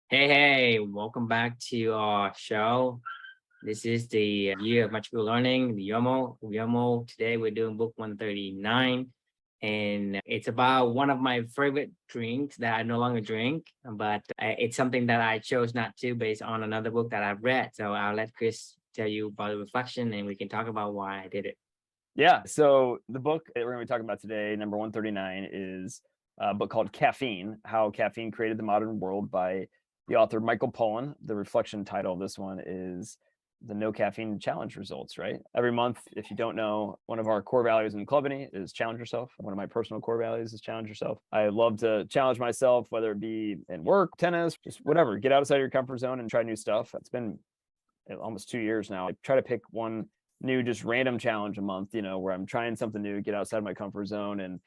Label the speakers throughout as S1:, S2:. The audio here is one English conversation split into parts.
S1: Hey, welcome back to our show. This is the year of magical learning, the Yomo. Today we're doing book 139, and it's about one of my favorite drinks that I no longer drink, but it's something that I chose not to based on another book that I've read. So I'll let Chris tell you about the reflection, and we can talk about why I did it.
S2: Yeah. So the book that we're going to be talking about today, number 139, is a book called Caffeine: How Caffeine Created the Modern World by the author Michael Pollan. The reflection title of this one is the No Caffeine Challenge results, right? Every month, if you don't know, one of our core values in Clubany is challenge yourself. One of my personal core values is challenge yourself. I love to challenge myself, whether it be in work, tennis, just whatever. Get outside your comfort zone and try new stuff. It's been almost 2 years now. I try to pick one new, just random challenge a month, where I'm trying something new, get outside my comfort zone and,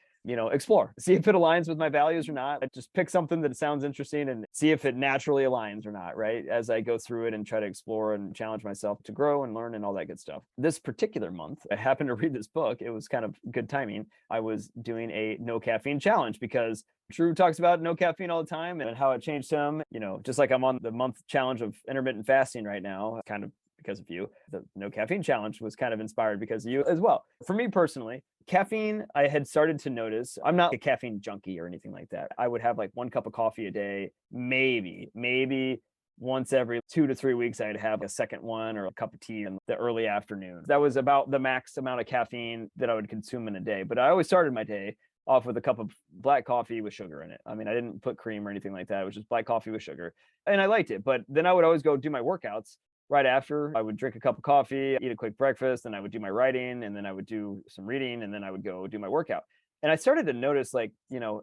S2: explore, see if it aligns with my values or not. I just pick something that sounds interesting and see if it naturally aligns or not, right? As I go through it and try to explore and challenge myself to grow and learn and all that good stuff. This particular month, I happened to read this book. It was kind of good timing. I was doing a no caffeine challenge because Drew talks about no caffeine all the time and how it changed him. Just like I'm on the month challenge of intermittent fasting right now, kind of because of you. The no caffeine challenge was kind of inspired because of you as well. For me personally, caffeine, I had started to notice, I'm not a caffeine junkie or anything like that. I would have like one cup of coffee a day, maybe once every 2 to 3 weeks, I'd have a second one or a cup of tea in the early afternoon. That was about the max amount of caffeine that I would consume in a day. But I always started my day off with a cup of black coffee with sugar in it. I mean, I didn't put cream or anything like that. It was just black coffee with sugar. And I liked it. But then I would always go do my workouts right after. I would drink a cup of coffee, eat a quick breakfast, and I would do my writing, and then I would do some reading, and then I would go do my workout. And I started to notice, like,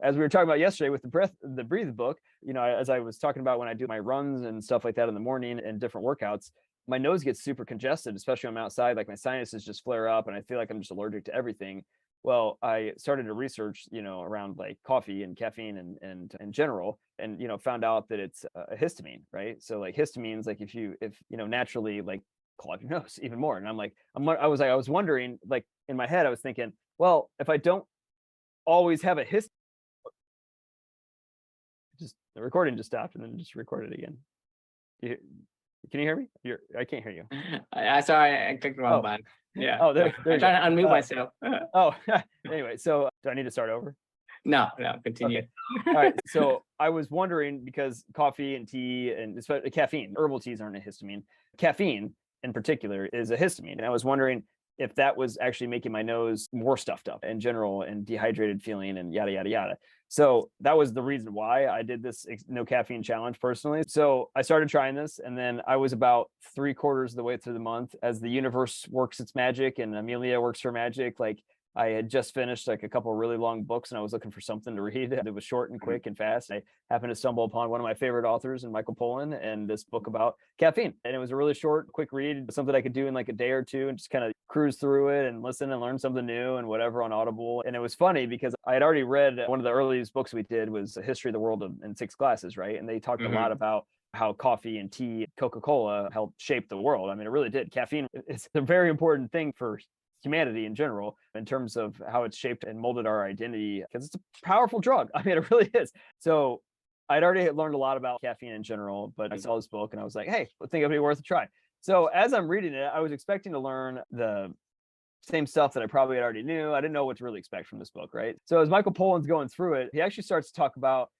S2: as we were talking about yesterday with the Breathe book, as I was talking about when I do my runs and stuff like that in the morning and different workouts, my nose gets super congested, especially when I'm outside. Like my sinuses just flare up and I feel like I'm just allergic to everything. Well, I started to research, around like coffee and caffeine and in general, and found out that it's a histamine, right? So like histamines, like if naturally like clog up your nose even more. And I was wondering, like in my head, I was thinking, well, if I don't always have a hist, just the recording just stopped and then just recorded again. You, can you hear me? I can't hear you.
S1: I sorry, I clicked the wrong
S2: Oh,
S1: button. Yeah.
S2: oh, there
S1: I'm
S2: you
S1: trying to unmute
S2: go.
S1: myself.
S2: Oh, anyway, so do I need to start over?
S1: No, continue.
S2: Okay. All right. So I was wondering, because coffee and tea and especially caffeine, herbal teas aren't a histamine. Caffeine in particular is a histamine. And I was wondering if that was actually making my nose more stuffed up in general and dehydrated feeling and yada, yada, yada. So that was the reason why I did this no caffeine challenge personally. So I started trying this, and then I was about 3/4 of the way through the month as the universe works its magic and Amelia works her magic. Like, I had just finished like a couple of really long books and I was looking for something to read that was short and quick and fast. I happened to stumble upon one of my favorite authors in Michael Pollan and this book about caffeine. And it was a really short, quick read, something I could do in like a day or two and just kind of cruise through it and listen and learn something new and whatever on Audible. And it was funny because I had already read one of the earliest books we did was A History of the World in 6 classes, right? And they talked a lot about how coffee and tea, Coca-Cola helped shape the world. I mean, it really did. Caffeine is a very important thing for humanity in general in terms of how it's shaped and molded our identity, because it's a powerful drug. I mean, it really is. So I'd already learned a lot about caffeine in general, but I saw this book and I was like, hey, I think it'd be worth a try. So as I'm reading it, I was expecting to learn the same stuff that I probably had already knew. I didn't know what to really expect from this book, right? So as Michael Pollan's going through it, he actually starts to talk about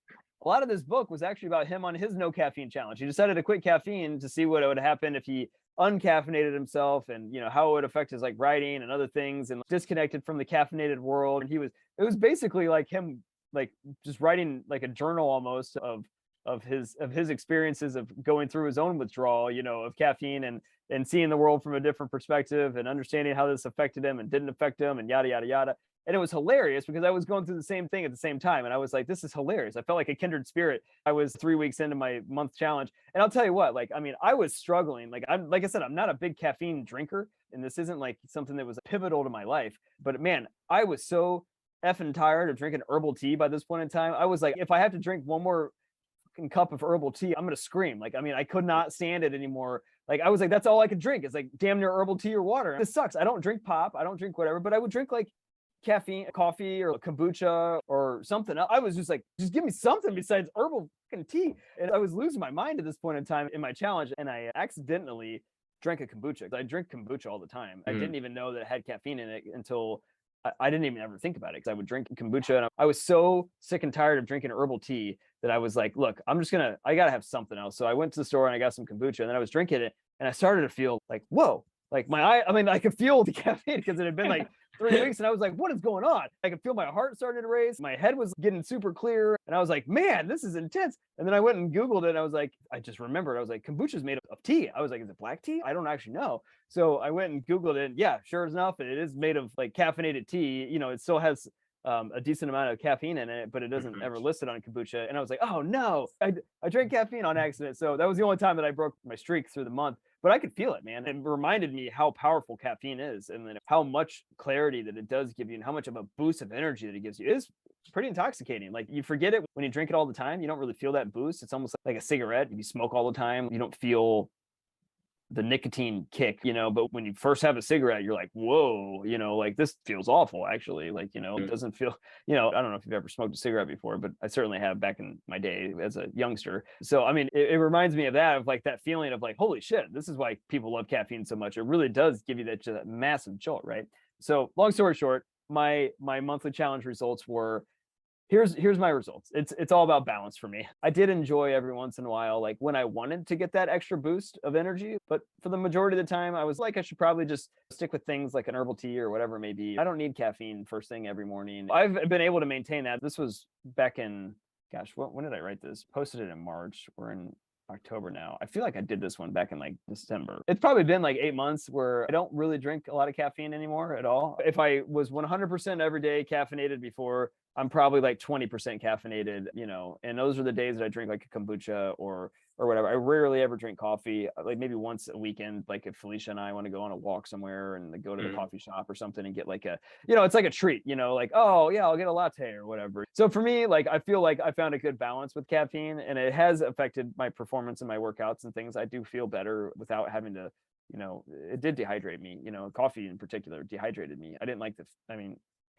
S2: a lot of this book was actually about him on his no caffeine challenge. He decided to quit caffeine to see what would happen if he uncaffeinated himself, and how it would affect his like writing and other things, and disconnected from the caffeinated world. And it was basically like him like just writing like a journal almost of his experiences of going through his own withdrawal, of caffeine, and seeing the world from a different perspective and understanding how this affected him and didn't affect him and yada yada yada. And it was hilarious because I was going through the same thing at the same time. And I was like, this is hilarious. I felt like a kindred spirit. I was 3 weeks into my month challenge. And I'll tell you what, like, I mean, I was struggling. Like I said, I'm not a big caffeine drinker. And this isn't like something that was pivotal to my life. But man, I was so effing tired of drinking herbal tea by this point in time. I was like, if I have to drink one more cup of herbal tea, I'm going to scream. Like, I mean, I could not stand it anymore. Like, I was like, that's all I could drink. It's like damn near herbal tea or water. This sucks. I don't drink pop. I don't drink whatever, but I would drink like caffeine, coffee or kombucha or something. I was just like, just give me something besides herbal fucking tea. And I was losing my mind at this point in time in my challenge. And I accidentally drank a kombucha. I drink kombucha all the time. I didn't even know that it had caffeine in it until I didn't even ever think about it, because I would drink kombucha and I was so sick and tired of drinking herbal tea that I was like, look, I gotta have something else. So I went to the store and I got some kombucha, and then I was drinking it and I started to feel like, whoa, like my eye, I mean, I could feel the caffeine because it had been like 3 weeks, and I was like, what is going on? I could feel my heart starting to race. My head was getting super clear. And I was like, man, this is intense. And then I went and Googled it and I was like, I just remembered, I was like, kombucha is made of tea. I was like, is it black tea? I don't actually know. So I went and Googled it. And yeah, sure enough, it is made of like caffeinated tea. You know, it still has a decent amount of caffeine in it, but it doesn't ever listed on kombucha. And I was like, oh no, I drank caffeine on accident. So that was the only time that I broke my streak through the month. But I could feel it, man. It reminded me how powerful caffeine is, and then how much clarity that it does give you and how much of a boost of energy that it gives you. It is pretty intoxicating. Like, you forget it when you drink it all the time. You don't really feel that boost. It's almost like a cigarette. If you smoke all the time, you don't feel the nicotine kick, you know, but when you first have a cigarette, you're like, whoa, you know, like this feels awful, actually. Like, you know, it doesn't feel, you know, I don't know if you've ever smoked a cigarette before, but I certainly have back in my day as a youngster. So, I mean, it reminds me of that, of like that feeling of like, holy shit, this is why people love caffeine so much. It really does give you that massive jolt, right? So long story short, my monthly challenge results were, here's my results. It's all about balance for me. I did enjoy every once in a while, like when I wanted to get that extra boost of energy, but for the majority of the time, I was like, I should probably just stick with things like an herbal tea or whatever it may be. I don't need caffeine first thing every morning. I've been able to maintain that. This was back in, gosh, when did I write this? Posted it in March. We're in October now. I feel like I did this one back in like December. It's probably been like 8 months where I don't really drink a lot of caffeine anymore at all. If I was 100% every day caffeinated before, I'm probably like 20% caffeinated, you know, and those are the days that I drink like a kombucha or whatever. I rarely ever drink coffee, like maybe once a weekend, like if Felicia and I want to go on a walk somewhere and go to the coffee shop or something and get like a, you know, it's like a treat, you know, like, oh yeah, I'll get a latte or whatever. So for me, like, I feel like I found a good balance with caffeine, and it has affected my performance and my workouts and things. I do feel better without having to, you know, it did dehydrate me, you know, coffee in particular dehydrated me. I didn't like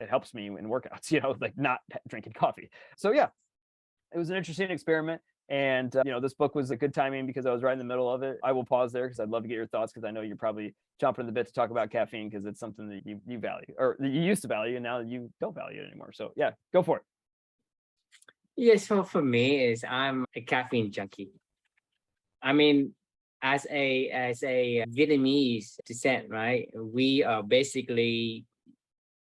S2: it helps me in workouts, you know, like not drinking coffee. So yeah, it was an interesting experiment. And, you know, this book was a good timing because I was right in the middle of it. I will pause there because I'd love to get your thoughts, because I know you're probably chomping in the bit to talk about caffeine because it's something that you value, or that you used to value, and now you don't value it anymore. So yeah, go for it.
S1: Yeah, so for me is I'm a caffeine junkie. I mean, as a Vietnamese descent, right? We are basically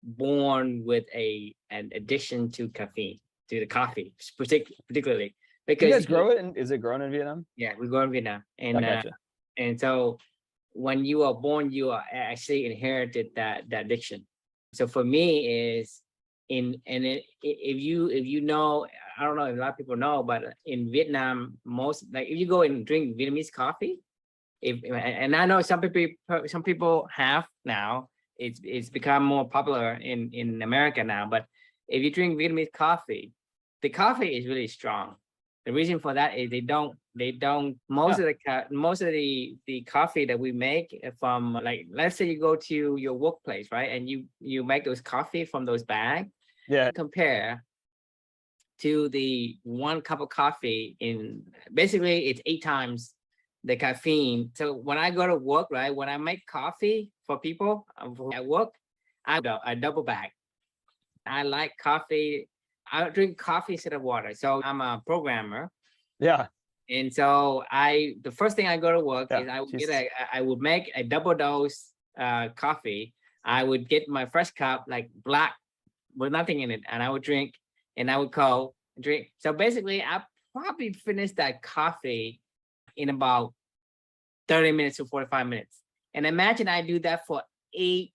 S1: born with an addiction to caffeine, to the coffee, particularly because
S2: you guys grow it, and is it grown in Vietnam?
S1: Yeah, we grow in Vietnam, and
S2: gotcha.
S1: And so when you are born, you are actually inherited that addiction. So for me is if you know, I don't know if a lot of people know, but in Vietnam, most, like, if you go and drink Vietnamese coffee, and I know some people have now, it's become more popular in America now, but if you drink Vietnamese coffee, the coffee is really strong. The reason for that is they don't most of the coffee that we make from, like, let's say you go to your workplace, right, and you make those coffee from those bags.
S2: Yeah.
S1: Compare to the 1 cup of coffee, in basically it's 8 times the caffeine. So when I go to work, right, when I make coffee for people at work, I double bag. I like coffee. I drink coffee instead of water. So I'm a programmer.
S2: Yeah.
S1: And so the first thing I go to work is I would make a double dose coffee. I would get my fresh cup, like black with nothing in it, and I would drink, and I would go drink. So basically I probably finished that coffee in about 30 minutes to 45 minutes. And imagine I do that for 8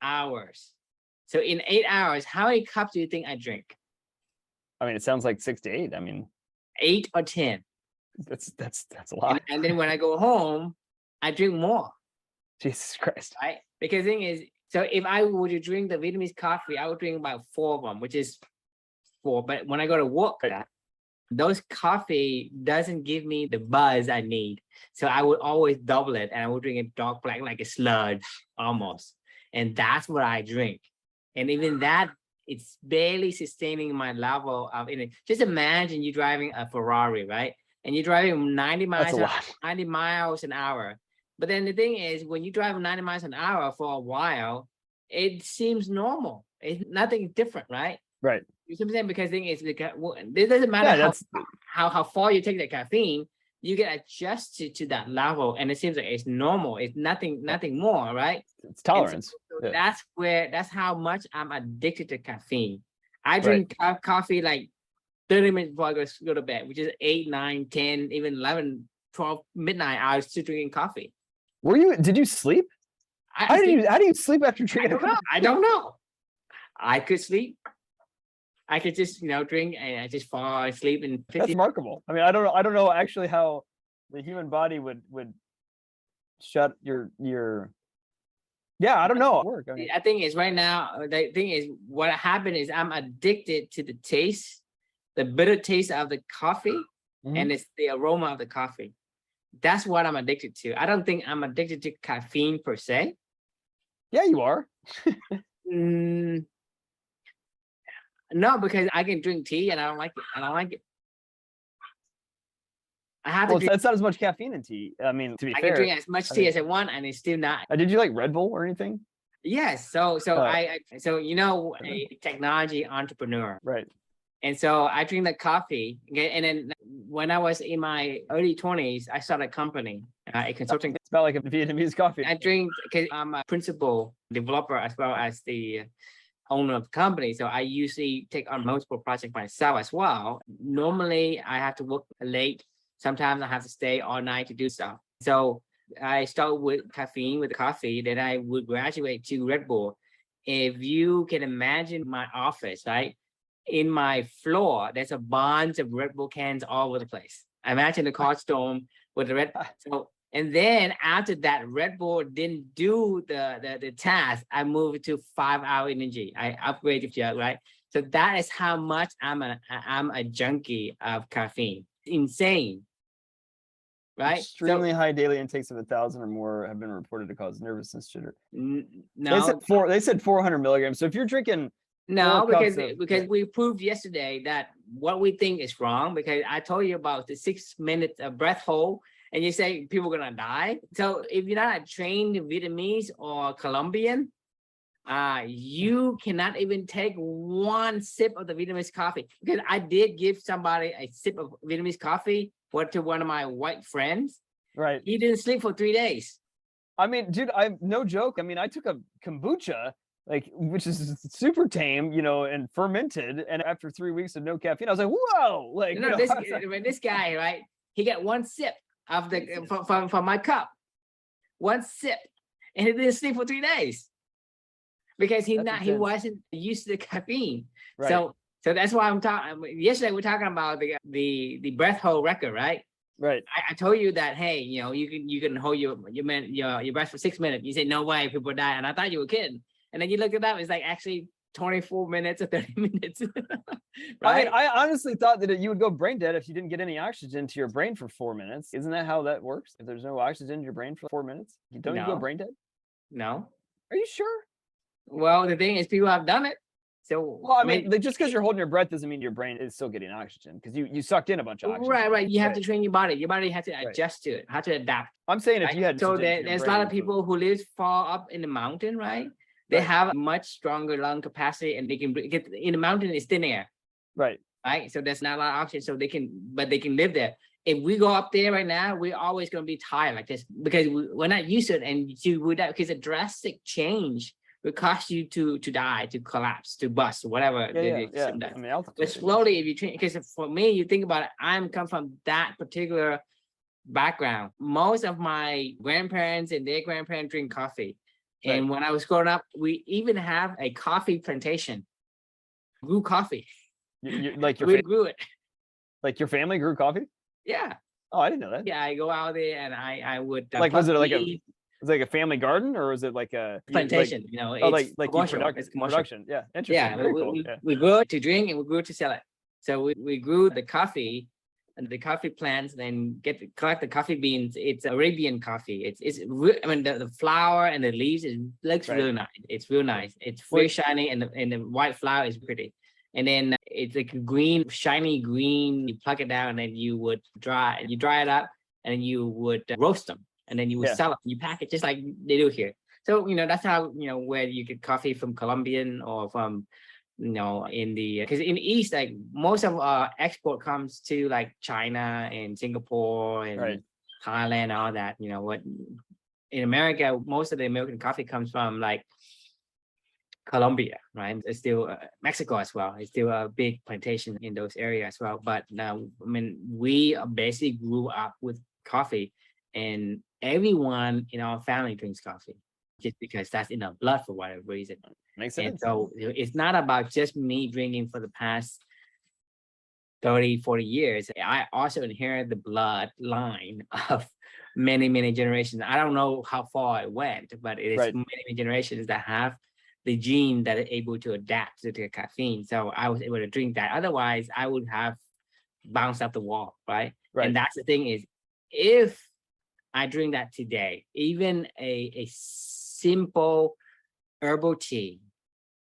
S1: hours. So in 8 hours, how many cups do you think I drink?
S2: I mean, it sounds like 6 to 8. I mean,
S1: 8 or 10.
S2: That's a lot.
S1: And then when I go home, I drink more.
S2: Jesus Christ.
S1: Right? Because the thing is, so if I were to drink the Vietnamese coffee, I would drink about 4 of them, which is 4. But when I go to work, those coffee doesn't give me the buzz I need. So I would always double it, and I would drink it dark black, like a sludge almost. And that's what I drink. And even that, it's barely sustaining my level of energy. Just imagine you driving a Ferrari, right? And you're driving 90
S2: That's
S1: miles,
S2: a lot.
S1: 90 miles an hour. But then the thing is, when you drive 90 miles an hour for a while, it seems normal. It's nothing different, right?
S2: Right.
S1: You see what I'm saying? Because the thing is, it doesn't matter how far you take the caffeine, you get adjusted to that level, and it seems like it's normal. It's nothing more, right?
S2: It's tolerance.
S1: So that's how much I'm addicted to caffeine. I
S2: Right.
S1: drink coffee like 30 minutes before I go to bed, which is 8, 9, 10, even 11, 12 midnight. I was still drinking coffee.
S2: Did you sleep? How do you sleep after drinking?
S1: I don't know. I could sleep. I could just, drink and I just fall asleep in 50.
S2: That's remarkable. I mean, I don't know actually how the human body would shut your yeah, I don't know. Work. I mean,
S1: I think is right now, the thing is what happened is I'm addicted to the taste, the bitter taste of the coffee, and it's the aroma of the coffee. That's what I'm addicted to. I don't think I'm addicted to caffeine per se.
S2: Yeah, you are.
S1: No, because I can drink tea and I don't like it. I don't like it. I have to drink.
S2: That's not as much caffeine in tea. I mean, to be fair,
S1: I can drink as much tea as I want, and it's still not.
S2: Did you like Red Bull or anything?
S1: Yes. So a technology entrepreneur.
S2: Right.
S1: And so I drink the coffee. And then when I was in my early 20s, I started a company, a consulting.
S2: It's about like a Vietnamese coffee.
S1: I drink because I'm a principal developer as well as the owner of the company. So I usually take on multiple projects myself as well. Normally, I have to work late. Sometimes I have to stay all night to do stuff. So I start with caffeine, with the coffee, then I would graduate to Red Bull. If you can imagine my office, right? In my floor, there's a bunch of Red Bull cans all over the place. Imagine the car storm with the red. So, and then after that, Red Bull didn't do the task. I moved to 5-hour energy. I upgraded to right. So that is how much I'm a junkie of caffeine. Insane, right?
S2: Extremely high daily intakes of 1,000 or more have been reported to cause nervousness, jitter.
S1: No,
S2: they said 400 milligrams. So if you're drinking.
S1: No, because we proved yesterday that what we think is wrong, because I told you about the 6 minutes of breath hold, and you say people are gonna die. So if you're not a trained Vietnamese or Colombian, you cannot even take one sip of the Vietnamese coffee. Because I did give somebody a sip of Vietnamese coffee to one of my white friends.
S2: Right.
S1: He didn't sleep for 3 days.
S2: I mean, dude, I'm no joke. I mean, I took a kombucha, which is super tame, and fermented. And after 3 weeks of no caffeine, I was like, whoa!
S1: This guy, right? He got one sip of from my cup, one sip, and he didn't sleep for 3 days because he wasn't used to the caffeine. Right. So that's why I'm talking. Yesterday we're talking about the breath hold record, right?
S2: Right.
S1: I told you that, hey, you can hold your breath for 6 minutes. You say no way, people die, and I thought you were kidding. And then you look it up, it's like actually 24 minutes or 30 minutes. Right?
S2: I mean, I honestly thought that you would go brain dead if you didn't get any oxygen to your brain for 4 minutes. Isn't that how that works? If there's no oxygen to your brain for 4 minutes, you go brain dead?
S1: No.
S2: Are you sure?
S1: Well, the thing is, people have done it. So,
S2: well, I mean, just because you're holding your breath doesn't mean your brain is still getting oxygen, because you sucked in a bunch of oxygen.
S1: Right. You have to train your body. Your body has to adjust to it, how to adapt.
S2: I'm saying if you had.
S1: So there's a lot of people who live far up in the mountain, right? They have a much stronger lung capacity, and they can get in the mountain. It's thin air,
S2: right?
S1: So there's not a lot of oxygen, so they can live there. If we go up there right now, we're always going to be tired like this because we're not used to it, and because a drastic change will cause you to die, to collapse, to bust, whatever.
S2: Yeah. I mean,
S1: but slowly, if you train, because for me, you think about it, I'm come from that particular background. Most of my grandparents and their grandparents drink coffee. Right. And when I was growing up, we even have a coffee plantation. Grew coffee.
S2: We
S1: grew it.
S2: Like your family grew coffee?
S1: Yeah.
S2: Oh, I didn't know that.
S1: Yeah, I go out there and I would
S2: was it like a family garden, or was it like a
S1: plantation?
S2: It's production. Yeah, interesting.
S1: Yeah, we grew it to drink and we grew it to sell it. So we grew the coffee the coffee plants, then collect the coffee beans. It's Arabian coffee. I mean, the flower and the leaves, it looks
S2: Right.
S1: really nice. It's real nice. It's very shiny, and the white flower is pretty. And then it's like a green, shiny green. You pluck it down, and then you would dry it up, and then you would roast them, and then you would sell it. You pack it just like they do here. So, that's how, where you get coffee from Colombian or from, in the, because in the East, like most of our export comes to like China and Singapore and Thailand, all that, what in America, most of the American coffee comes from like Colombia, right? It's still Mexico as well. It's still a big plantation in those areas as well. But now, I mean, we basically grew up with coffee, and everyone in our family drinks coffee just because that's in our blood for whatever reason.
S2: Makes
S1: And
S2: sense.
S1: so it's not about just me drinking for the past 30, 40 years. I also inherit the bloodline of many, many generations. I don't know how far it went, but it is many, many generations that have the gene that are able to adapt to the caffeine. So I was able to drink that. Otherwise, I would have bounced off the wall, right? And that's the thing is, if I drink that today, even a simple herbal tea,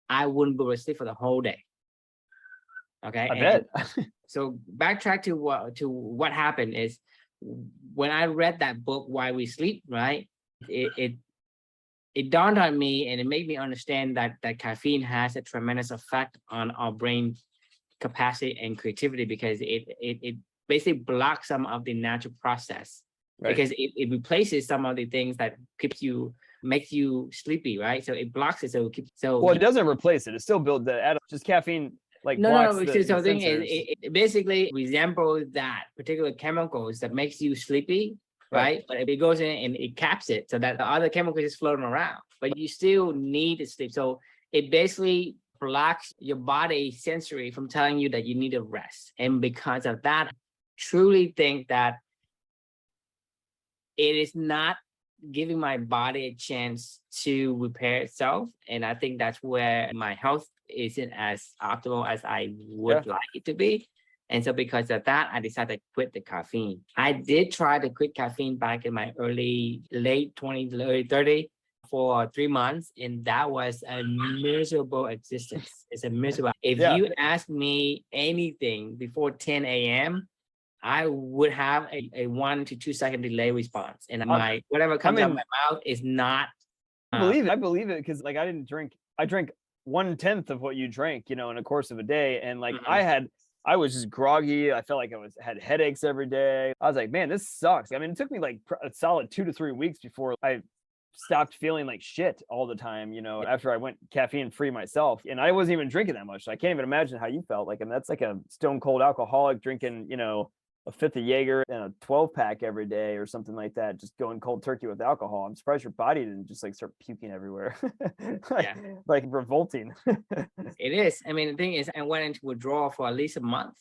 S1: I wouldn't be able to sleep for the whole day. Okay.
S2: I bet.
S1: So backtrack to what happened is, when I read that book, Why We Sleep, right? It dawned on me, and it made me understand that caffeine has a tremendous effect on our brain capacity and creativity, because it basically blocks some of the natural process, because it replaces some of the things that makes you sleepy, right? So it blocks it.
S2: Well, it doesn't replace it. It still builds the just caffeine. Like
S1: no. So thing is, it basically resembles that particular chemicals that makes you sleepy, right? But it goes in and it caps it so that the other chemicals is floating around, but you still need to sleep. So it basically blocks your body sensory from telling you that you need a rest. And because of that, I truly think that it is not giving my body a chance to repair itself. And I think that's where my health isn't as optimal as I would like it to be. And so because of that, I decided to quit the caffeine. I did try to quit caffeine back in my late 20s, early 30s for 3 months. And that was a miserable existence. It's a miserable. If you ask me anything before 10 a.m., I would have a 1 to 2 second delay response. And whatever comes out of my mouth is not.
S2: I believe it because like I drank 1/10 of what you drank, in a course of a day. And like I was just groggy. I felt like had headaches every day. I was like, man, this sucks. I mean, it took me like a solid 2 to 3 weeks before I stopped feeling like shit all the time, after I went caffeine free myself. And I wasn't even drinking that much. So I can't even imagine how you felt. Like, I mean, that's like a stone cold alcoholic drinking, a fifth of Jaeger and a 12-pack every day or something like that, just going cold turkey with alcohol. I'm surprised your body didn't just like start puking everywhere. like revolting.
S1: It is. I mean, the thing is, I went into withdrawal for at least a month.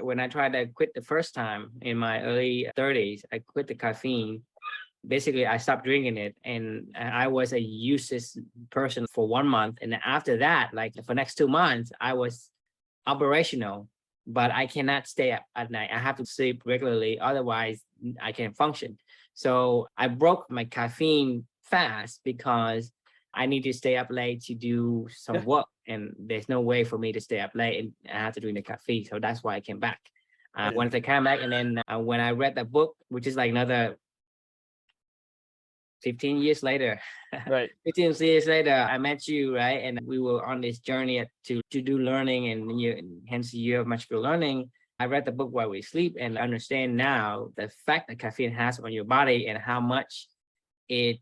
S1: When I tried to quit the first time in my early 30s, I quit the caffeine. Basically, I stopped drinking it, and I was a useless person for 1 month. And after that, like for next 2 months, I was operational, but I cannot stay up at night. I have to sleep regularly. Otherwise, I can't function. So I broke my caffeine fast because I need to stay up late to do some work. And there's no way for me to stay up late, and I have to drink the caffeine. So that's why I came back. Once I came back, and then when I read that book, which is like another 15 years later, 15 years later, I met you, right? And we were on this journey to do learning, and hence the year of magical learning. I read the book While We Sleep, and understand now the effect that caffeine has on your body and how much it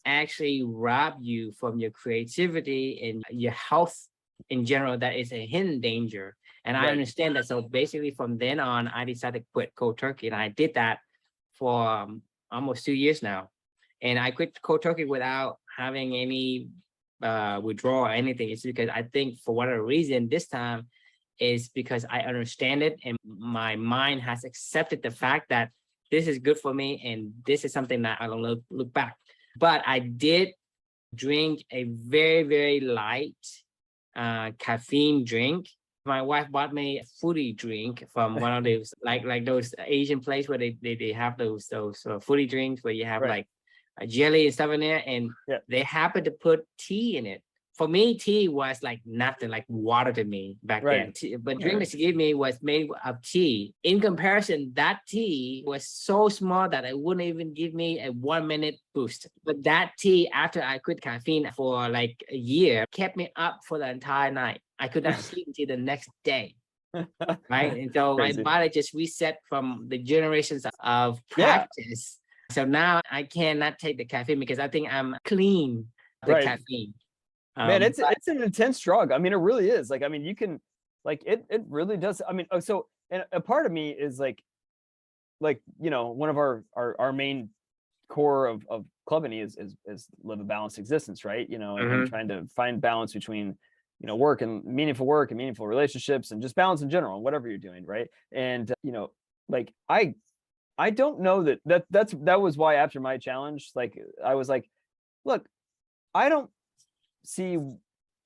S1: actually robs you from your creativity and your health in general. That is a hidden danger. And I understand that. So basically from then on, I decided to quit cold turkey, and I did that for almost 2 years now. And I quit cold turkey without having any withdrawal or anything. It's because I think for whatever reason, this time is because I understand it, and my mind has accepted the fact that this is good for me, and this is something that I don't look back. But I did drink a very, very light caffeine drink My wife bought me a fruity drink from one of those like those Asian place where they have those fruity drinks where you have
S2: Right.
S1: like a jelly and stuff in there, and
S2: Yeah.
S1: they happen to put tea in it. For me, tea was like nothing, like water to me back
S2: Right.
S1: then. But drink that she gave me was made of tea. In comparison, that tea was so small that it wouldn't even give me a 1 minute boost. But that tea, after I quit caffeine for like a year, kept me up for the entire night. I could not sleep until the next day. Right. And so my
S2: Crazy.
S1: body just reset from the generations of
S2: Yeah.
S1: practice. So now I cannot take the caffeine because I think I'm clean the
S2: Right.
S1: caffeine.
S2: Man, it's
S1: But
S2: an intense drug. I mean, it really is. Like, I mean, you can, like, it really does. I mean, so, and a part of me is like, you know, one of our main core of clubbing is live a balanced existence, right? You know, and
S1: Mhm.
S2: trying to find balance between, you know, work and meaningful relationships and just balance in general, whatever you're doing, right? And you know, like I don't know that was why after my challenge, like I was like, look, I don't see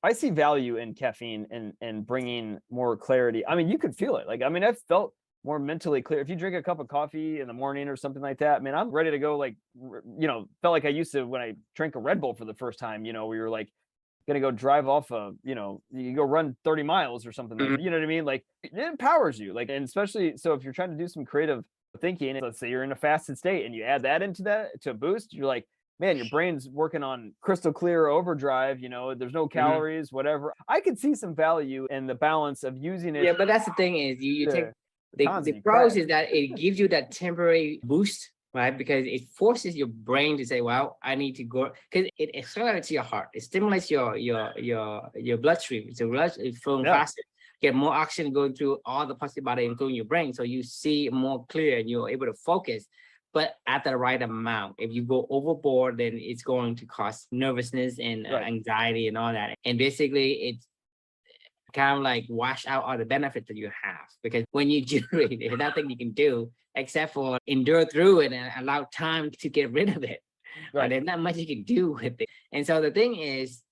S2: I see value in caffeine and bringing more clarity. I mean, you could feel it. Like, I mean, I've felt more mentally clear. If you drink a cup of coffee in the morning or something like that, man, I'm ready to go. Like, you know, felt like I used to when I drank a Red Bull for the first time. You know, we were like gonna go drive off a, you know, you go run 30 miles or something like
S1: Mhm.
S2: that. You know what I mean? Like, it empowers you. Like, and especially so if you're trying to do some creative thinking, let's say you're in a fasted state and you add that into that to boost, you're like, man, your brain's working on crystal clear overdrive, you know, there's no
S1: Mhm.
S2: calories, whatever. I could see some value in the balance of using it
S1: Yeah, but that's the thing is you take
S2: to
S1: the
S2: cons
S1: the
S2: and you
S1: pros
S2: crash.
S1: is that it gives you that temporary boost, right? Because it forces your brain to say, "Well, I need to go," because it accelerates your heart, it stimulates your bloodstream, so blood is flowing
S2: Yeah,
S1: faster. Get more oxygen going through all the parts of the body, including your brain, so you see more clear and you're able to focus. But at the right amount. If you go overboard, then it's going to cause nervousness and
S2: right.
S1: anxiety and all that. And basically, it's kind of like wash out all the benefits that you have. Because when you generate, there's nothing you can do except for endure through it and allow time to get rid of it.
S2: Right.
S1: There's not much you can do with it. And so the thing is,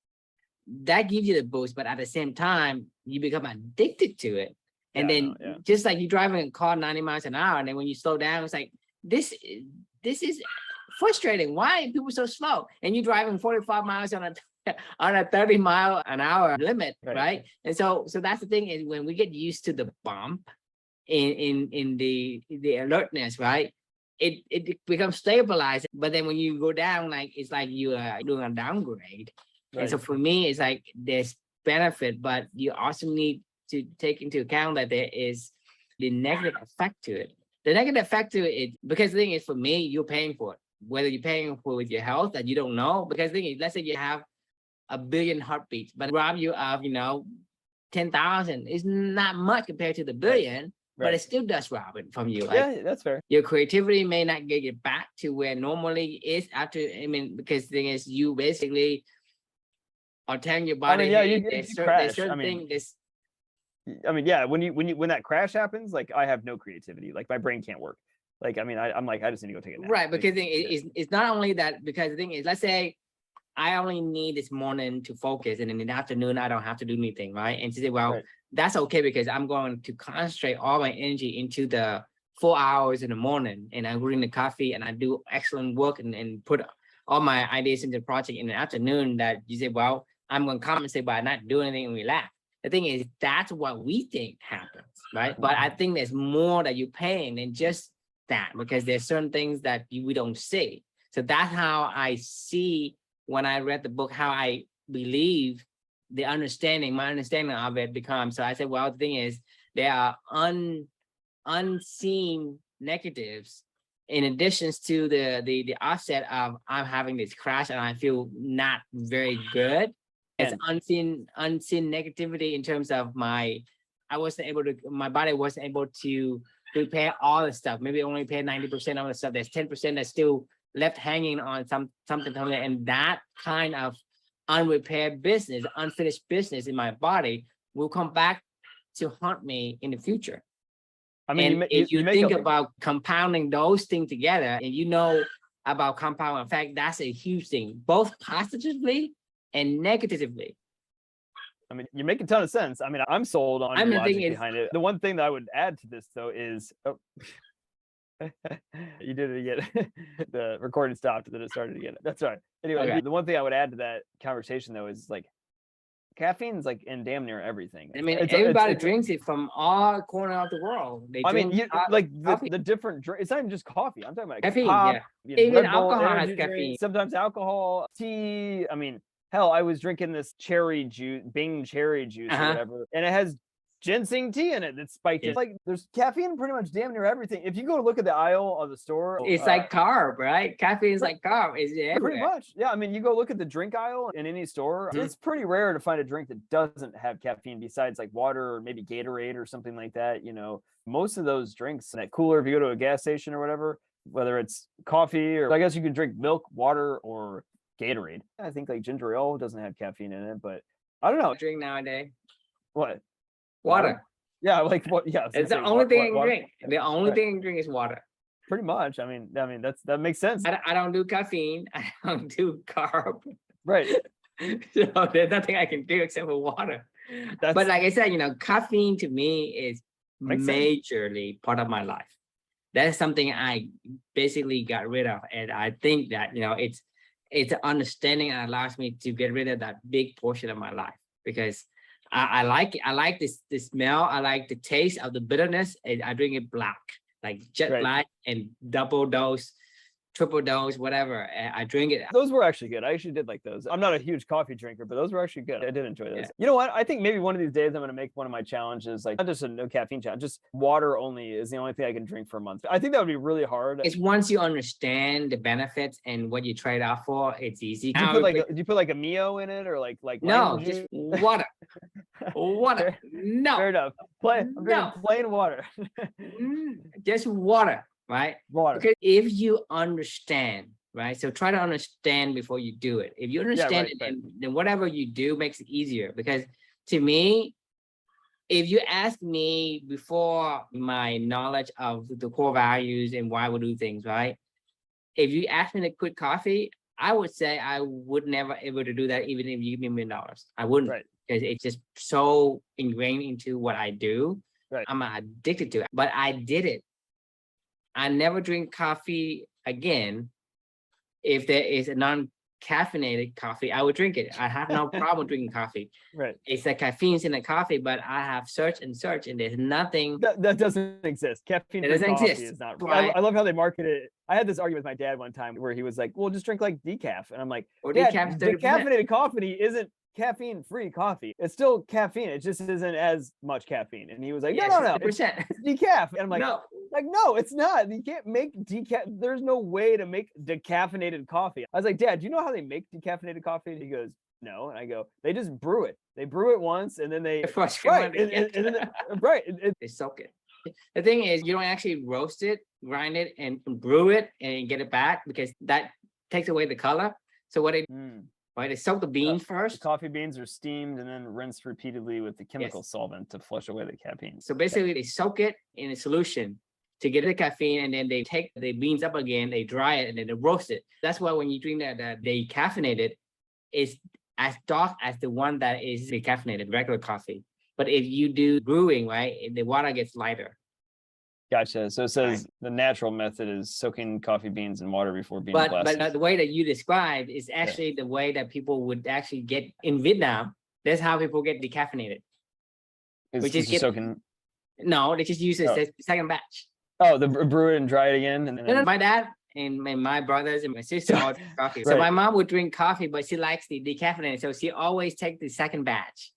S1: that gives you the boost, but at the same time, you become addicted to it. And
S2: Yeah, no,
S1: then
S2: yeah.
S1: just like you driving a car 90 miles an hour, and then when you slow down, it's like this is frustrating. Why are people so slow? And you're driving 45 miles on a on a 30-mile-an-hour limit,
S2: Right.
S1: right? And so that's the thing is when we get used to the bump in the alertness, right? It becomes stabilized, but then when you go down, like it's like you are doing a downgrade. And
S2: Right.
S1: so for me, it's like there's benefit, but you also need to take into account that there is the negative effect to it. The negative effect to it, because the thing is, for me, you're paying for it. Whether you're paying for with your health that you don't know, because the thing is, let's say you have a billion heartbeats, but rob you of 10,000 is not much compared to the billion, but
S2: Right.
S1: it still does rob it from you. Like
S2: Yeah, that's fair.
S1: your creativity may not get you back to where normally is after. I mean, because the thing is, you basically are telling your
S2: I
S1: body,
S2: mean, yeah,
S1: hey,
S2: you
S1: there's
S2: crash. I
S1: certain
S2: mean,
S1: thing. This
S2: yeah, when that crash happens, like I have no creativity. Like my brain can't work. Like, I mean, I'm like, I just need to go take a nap.
S1: right,
S2: Like,
S1: because
S2: yeah.
S1: it's not only that. Because the thing is, let's say I only need this morning to focus, and in the afternoon I don't have to do anything, right? And to say, well,
S2: Right.
S1: that's okay because I'm going to concentrate all my energy into the 4 hours in the morning, and I bring the coffee and I do excellent work and put all my ideas into the project in the afternoon. That you say, well, I'm going to compensate by not doing anything and relax. The thing is, that's what we think happens, right? But I think there's more that you're paying than just that, because there's certain things that we don't see. So that's how I see when I read the book, how I believe my understanding of it becomes. So I said, well, the thing is, there are unseen negatives in addition to the offset of I'm having this crash and I feel not very good. It's
S2: And
S1: unseen negativity in terms of my body wasn't able to repair all the stuff. Maybe only repair 90% of the stuff. There's 10% that's still left hanging on something, and that kind of unrepaired business, unfinished business in my body will come back to haunt me in the future.
S2: I mean,
S1: And
S2: you
S1: if you
S2: make
S1: think
S2: a,
S1: about compounding those things together, and you know about compound effect, that's a huge thing, both positively and negatively.
S2: I mean, you make a ton of sense. I mean, I'm sold on your logic behind it. The one thing that I would add to this though is, you did it again. The recording stopped and then it started again. That's right. Anyway,
S1: Okay.
S2: the one thing I would add to that conversation though is like caffeine's like in damn near everything.
S1: I mean, everybody drinks it from all corner of the world. They drink
S2: like the different drink. It's not even just coffee. I'm talking about
S1: caffeine.
S2: pop,
S1: Yeah, even
S2: Red Bull,
S1: alcohol has
S2: energy
S1: caffeine.
S2: drinks, sometimes alcohol, tea. I mean, hell, I was drinking this cherry juice, Bing cherry juice or whatever, and it has ginseng tea in it that's spiked in. Like there's caffeine in pretty much damn near everything. If you go look at the aisle of the store,
S1: it's like carb, right? Caffeine is like carb. It's everywhere.
S2: Pretty much. Yeah. I mean, you go look at the drink aisle in any store, it's pretty rare to find a drink that doesn't have caffeine besides like water or maybe Gatorade or something like that. You know, most of those drinks, that cooler, if you go to a gas station or whatever, whether it's coffee or I guess you can drink milk, water, or Gatorade. I think like ginger ale doesn't have caffeine in it, but I don't know.
S1: Drink nowadays.
S2: What?
S1: Water.
S2: Yeah, like what? Yeah,
S1: it's the only thing you drink. The only thing you drink is water.
S2: Pretty much. I mean, that makes sense.
S1: I don't do caffeine. I don't do carb.
S2: Right.
S1: So there's nothing I can do except for water. But like I said, you know, caffeine to me is majorly part of my life. That's something I basically got rid of, and I think that you know it's an understanding that allows me to get rid of that big portion of my life because. I like it. I like the smell. I like the taste of the bitterness. And I drink it black, like jet black and double dose, triple dose, whatever. And I drink it.
S2: Those were actually good. I actually did like those. I'm not a huge coffee drinker, but those were actually good. I did enjoy those. Yeah. You know what? I think maybe one of these days I'm going to make one of my challenges, like not just a no caffeine challenge, just water only is the only thing I can drink for a month. I think that would be really hard.
S1: It's once you understand the benefits and what you trade off for, it's easy.
S2: Do you put like a Mio in it or like
S1: no, just water. Water. No.
S2: Fair enough. I'm drinking plain water.
S1: Just water, right?
S2: Water.
S1: Because if you understand, right? So try to understand before you do it. If you understand it, then whatever you do makes it easier. Because to me, if you ask me before my knowledge of the core values and why we do things, right? If you ask me to quit coffee, I would say I would never able to do that, even if you give me $1 million. I wouldn't.
S2: Right.
S1: Because it's just so ingrained into what I do.
S2: Right.
S1: I'm addicted to it. But I did it. I never drink coffee again. If there is a non-caffeinated coffee, I would drink it. I have no problem drinking coffee.
S2: Right.
S1: It's the caffeine's in the coffee, but I have searched and there's nothing
S2: that doesn't exist. Caffeine doesn't exist. Is not right. I love how they market it. I had this argument with my dad one time where he was like, "Well, just drink like decaf," and I'm like, "Dad, decaffeinated coffee isn't caffeine-free coffee. It's still caffeine. It just isn't as much caffeine." And he was like, "No, it's decaf." And I'm like, no, it's not. You can't make decaf. There's no way to make decaffeinated coffee. I was like, "Dad, do you know how they make decaffeinated coffee?" And he goes, "No." And I go, "They just brew it. They brew it once, and then they
S1: they soak it." The thing is, you don't actually roast it, grind it, and brew it and get it back because that takes away the color. So what right? They soak the beans first.
S2: The coffee beans are steamed and then rinsed repeatedly with the chemical solvent to flush away the caffeine.
S1: So basically, they soak it in a solution to get the caffeine, and then they take the beans up again, they dry it, and then they roast it. That's why when you drink that decaffeinated, it's as dark as the one that is decaffeinated, regular coffee. But if you do brewing, right, the water gets lighter.
S2: Gotcha. So it says the natural method is soaking coffee beans in water before being blasted.
S1: But the way that you described is actually the way that people would actually get in Vietnam. That's how people get decaffeinated.
S2: Which is soaking.
S1: No, they just use the second batch.
S2: Oh, the brew it and dry it again. And then...
S1: My dad and my brothers and my sister all drink coffee. So my mom would drink coffee, but she likes the decaffeinated. So she always takes the second batch.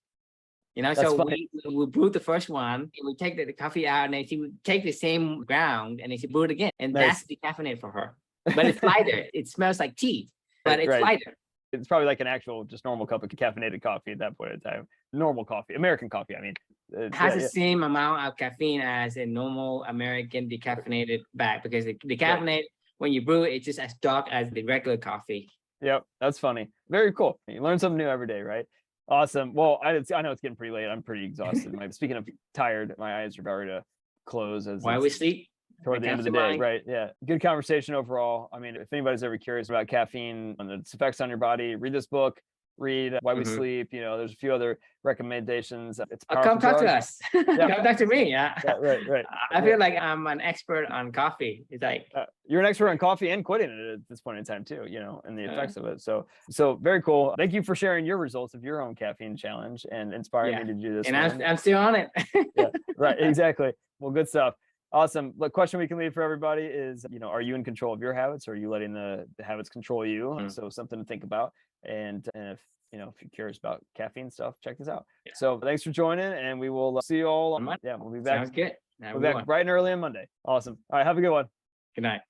S1: You know, so we brewed the first one, and we take the coffee out, and then she would take the same ground, and then she brew it again. And that's decaffeinated for her. But it's lighter. It smells like tea, but it's lighter.
S2: It's probably like an actual, just normal cup of caffeinated coffee at that point in time. Normal coffee, American coffee, I mean.
S1: It has the same amount of caffeine as a normal American decaffeinated bag, because the decaffeinated, when you brew it, it's just as dark as the regular coffee.
S2: Yep, that's funny. Very cool. You learn something new every day, right? Awesome. Well, I know it's getting pretty late. I'm pretty exhausted. Speaking of tired, my eyes are about to close.
S1: Why we sleep?
S2: Toward the end of the day, right? Yeah. Good conversation overall. I mean, if anybody's ever curious about caffeine and its effects on your body, read this book. read Why We
S1: Mhm.
S2: Sleep. There's a few other recommendations. It's a
S1: Come
S2: powerful
S1: talk to
S2: drug.
S1: us. Come talk to me. Yeah.
S2: Yeah, right.
S1: I feel like I'm an expert on coffee. It's like,
S2: You're an expert on coffee and quitting it at this point in time too, and the effects of it. So very cool. Thank you for sharing your results of your own caffeine challenge and inspiring
S1: yeah.
S2: me to do this
S1: And
S2: one.
S1: I'm still on it.
S2: Yeah, right. Exactly. Well, good stuff. Awesome. The question we can leave for everybody is, are you in control of your habits, or are you letting the habits control you?
S1: Mm.
S2: So something to think about. And if you're curious about caffeine stuff, check this out.
S1: Yeah.
S2: So thanks for joining, and we will see you all.
S1: On Monday.
S2: Yeah, we'll be back.
S1: Sounds good. Have a
S2: We'll
S1: good
S2: be
S1: one.
S2: back bright and early on Monday. Awesome. All right. Have a good one.
S1: Good night.